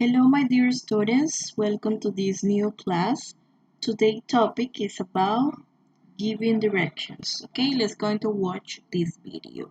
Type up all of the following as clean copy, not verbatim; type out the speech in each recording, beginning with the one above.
Hello, my dear students. Welcome to this new class. Today's topic is about giving directions. Okay, let's going to watch this video.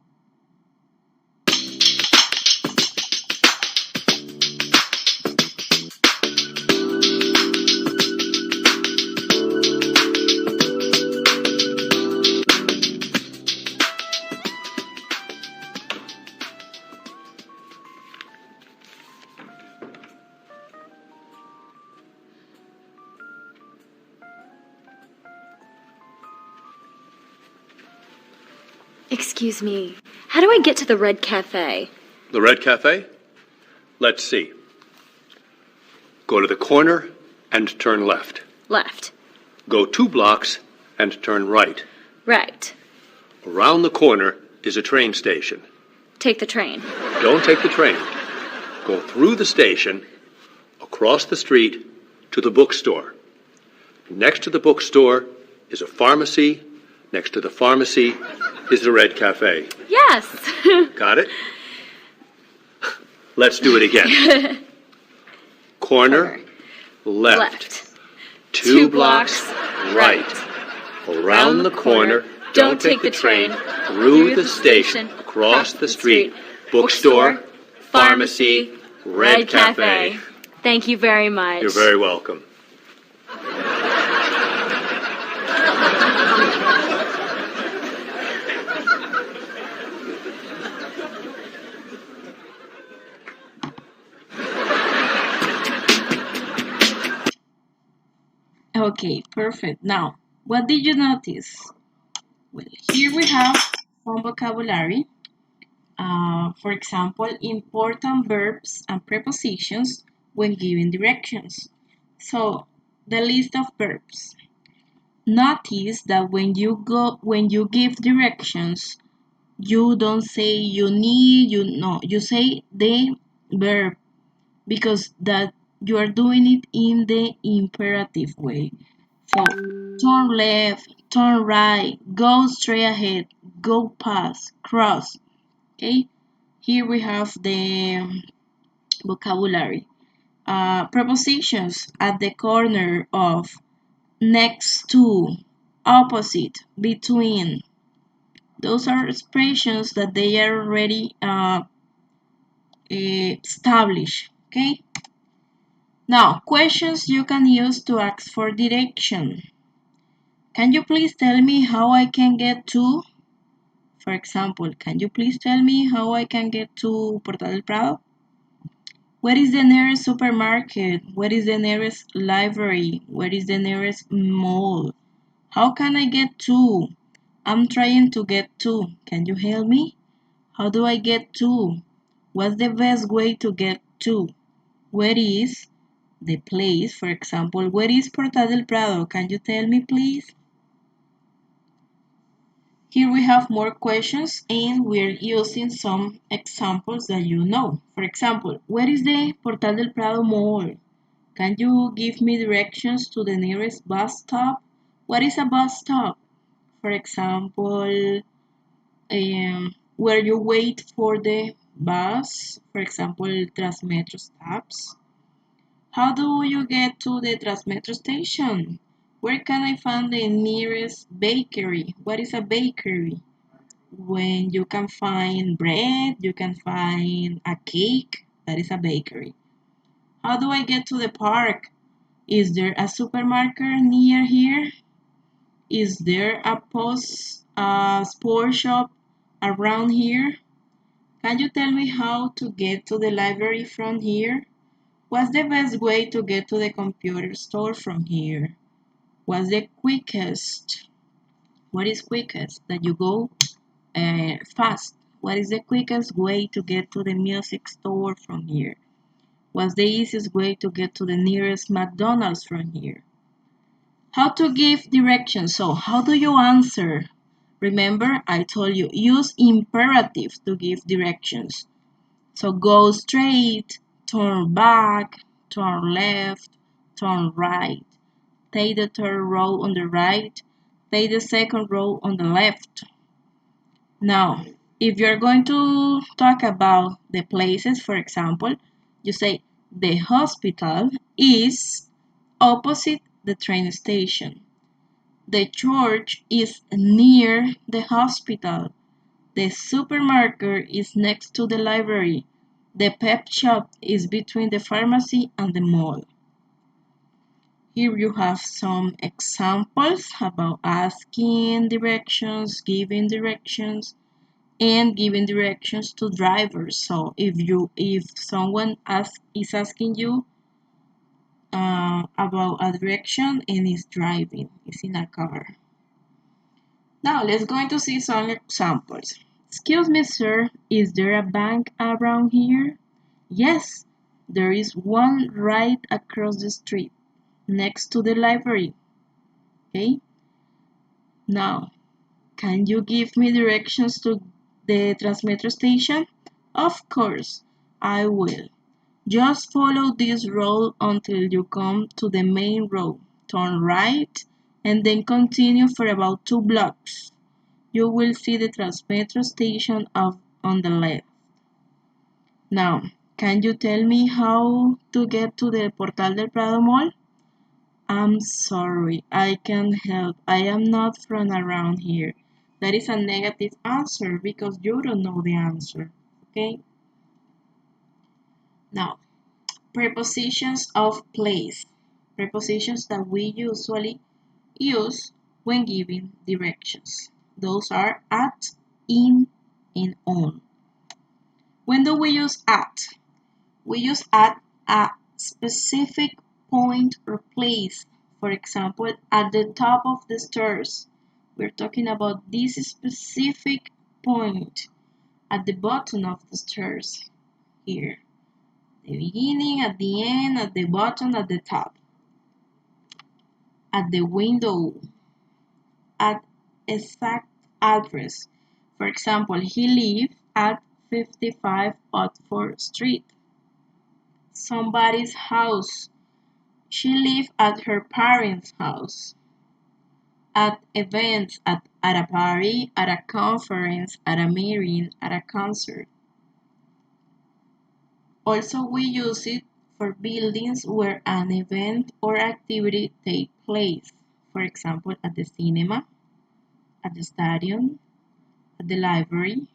Excuse me, how do I get to the Red Cafe? The Red Cafe? Let's see. Go to the corner and turn left. Left. Go 2 blocks and turn right. Right. Around the corner is a train station. Take the train. Don't take the train. Go through the station, across the street, to the bookstore. Next to the bookstore is a pharmacy. Next to the pharmacy is the Red Cafe. Yes. Got it? Let's do it again. Corner, left. 2 blocks, right. Around the corner, don't take the train. Through the station, across the street. Bookstore, pharmacy, Red Cafe. Thank you very much. You're very welcome. Okay, perfect. Now, what did you notice? Well, here we have some vocabulary. For example, important verbs and prepositions when giving directions. So, the list of verbs. Notice that when you give directions, you don't say you need, you say the verb because that you are doing it in the imperative way. So turn left, turn right, go straight ahead, go past, cross. Okay, here we have the vocabulary. Prepositions at the corner of, next to, opposite, between. Those are expressions that they are already established. Okay. Now, questions you can use to ask for direction. Can you please tell me how I can get to? For example, can you please tell me how I can get to Portal del Prado? Where is the nearest supermarket? Where is the nearest library? Where is the nearest mall? How can I get to? I'm trying to get to. Can you help me? How do I get to? What's the best way to get to? Where is the place? For example, where is Portal del Prado? Can you tell me, please? Here we have more questions and we're using some examples that you know. For example, where is the Portal del Prado Mall? Can you give me directions to the nearest bus stop? What is a bus stop? For example, where you wait for the bus, for example, Transmetro stops. How do you get to the Transmetro station? Where can I find the nearest bakery? What is a bakery? When you can find bread, you can find a cake, that is a bakery. How do I get to the park? Is there a supermarket near here? Is there a sport shop around here? Can you tell me how to get to the library from here? What's the best way to get to the computer store from here? What's the quickest? What is quickest? That you go fast. What is the quickest way to get to the music store from here? What's the easiest way to get to the nearest McDonald's from here? How to give directions. So, how do you answer? Remember, I told you, use imperative to give directions. So, go straight, turn back, turn left, turn right. Take the third row on the right, take the second row on the left. Now, if you're going to talk about the places, for example, you say, The hospital is opposite the train station. The church is near the hospital. The supermarket is next to the library. The pet shop is between the pharmacy and the mall. Here you have some examples about asking directions, giving directions, and giving directions to drivers. So if someone is asking you about a direction and is driving, is in a car. Now let's go into see some examples. Excuse me, sir, is there a bank around here? Yes, there is one right across the street, next to the library. Okay? Now, can you give me directions to the Transmetro station? Of course, I will. Just follow this road until you come to the main road. Turn right and then continue for about 2 blocks. You will see the Transmetro station on the left. Now, can you tell me how to get to the Portal del Prado Mall? I'm sorry, I can't help. I am not from around here. That is a negative answer because you don't know the answer. Okay? Now, prepositions of place. Prepositions that we usually use when giving directions. Those are at, in, and on. When do we use at? We use at a specific point or place. For example, at the top of the stairs. We're talking about this specific point at the bottom of the stairs. Here. The beginning, at the end, at the bottom, at the top. At the window. At exact address. For example, he lived at 55 Oxford Street. Somebody's house. She lived at her parents' house. At events, at a party, at a conference, at a meeting, at a concert. Also, we use it for buildings where an event or activity takes place. For example, at the cinema, at the stadium, at the library.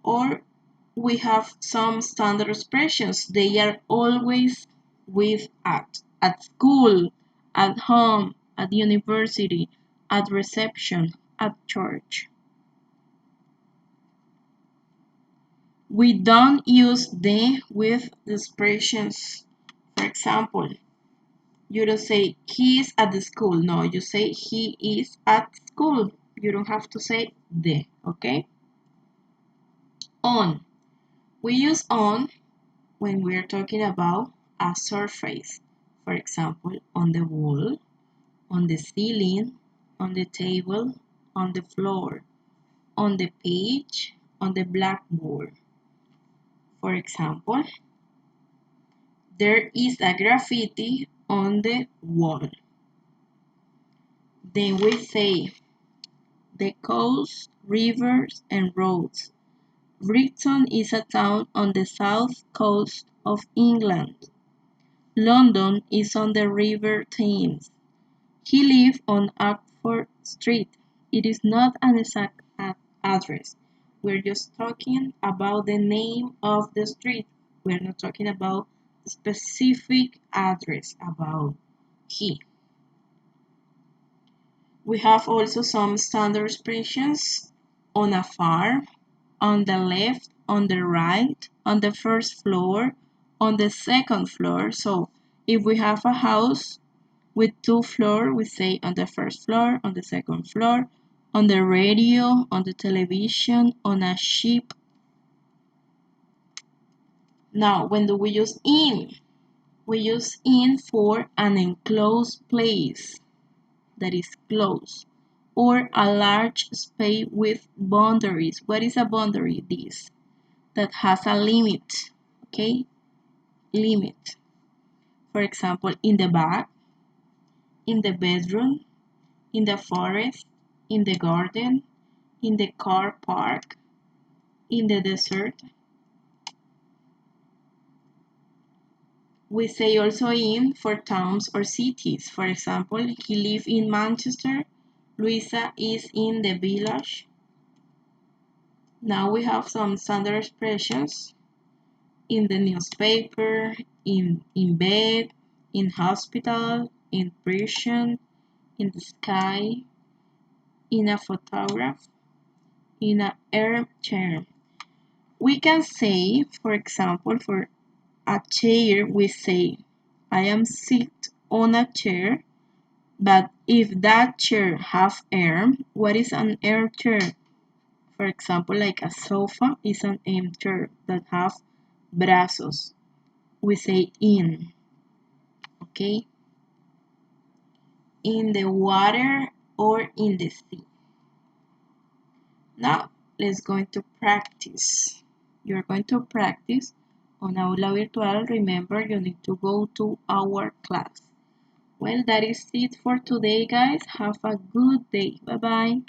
Or we have some standard expressions. They are always with at school, at home, at university, at reception, at church. We don't use the with the expressions. For example, you don't say he is at the school. No, you say he is at school. You don't have to say the, okay? On. We use on when we're talking about a surface. For example, on the wall, on the ceiling, on the table, on the floor, on the page, on the blackboard. For example, there is a graffiti on the wall. Then we say the coast, rivers, and roads. Brighton is a town on the south coast of England. London is on the River Thames. He lived on Oxford Street. It is not an exact address. We're just talking about the name of the street. We're not talking about the specific address about he. We have also some standard expressions on a farm, on the left, on the right, on the first floor, on the second floor. So if we have a house with 2 floors, we say on the first floor, on the second floor, on the radio, on the television, on a ship. Now, when do we use in? We use in for an enclosed place that is closed, or a large space with boundaries. What is a boundary? This that has a limit, okay? Limit. For example, in the back, in the bedroom, in the forest, in the garden, in the car park, in the desert. We say also in for towns or cities. For example, he lives in Manchester. Luisa is in the village. Now we have some standard expressions. In the newspaper, in bed, in hospital, in prison, in the sky, in a photograph, in an armchair. We can say, for example, for a chair, we say, I am sit on a chair, but if that chair have arm, what is an armchair? For example, like a sofa is an armchair that have brazos. We say in, okay? In the water or in the sea. Now, let's go into practice. You're going to practice on Aula Virtual. Remember, you need to go to our class. Well, that is it for today, guys. Have a good day. Bye-bye.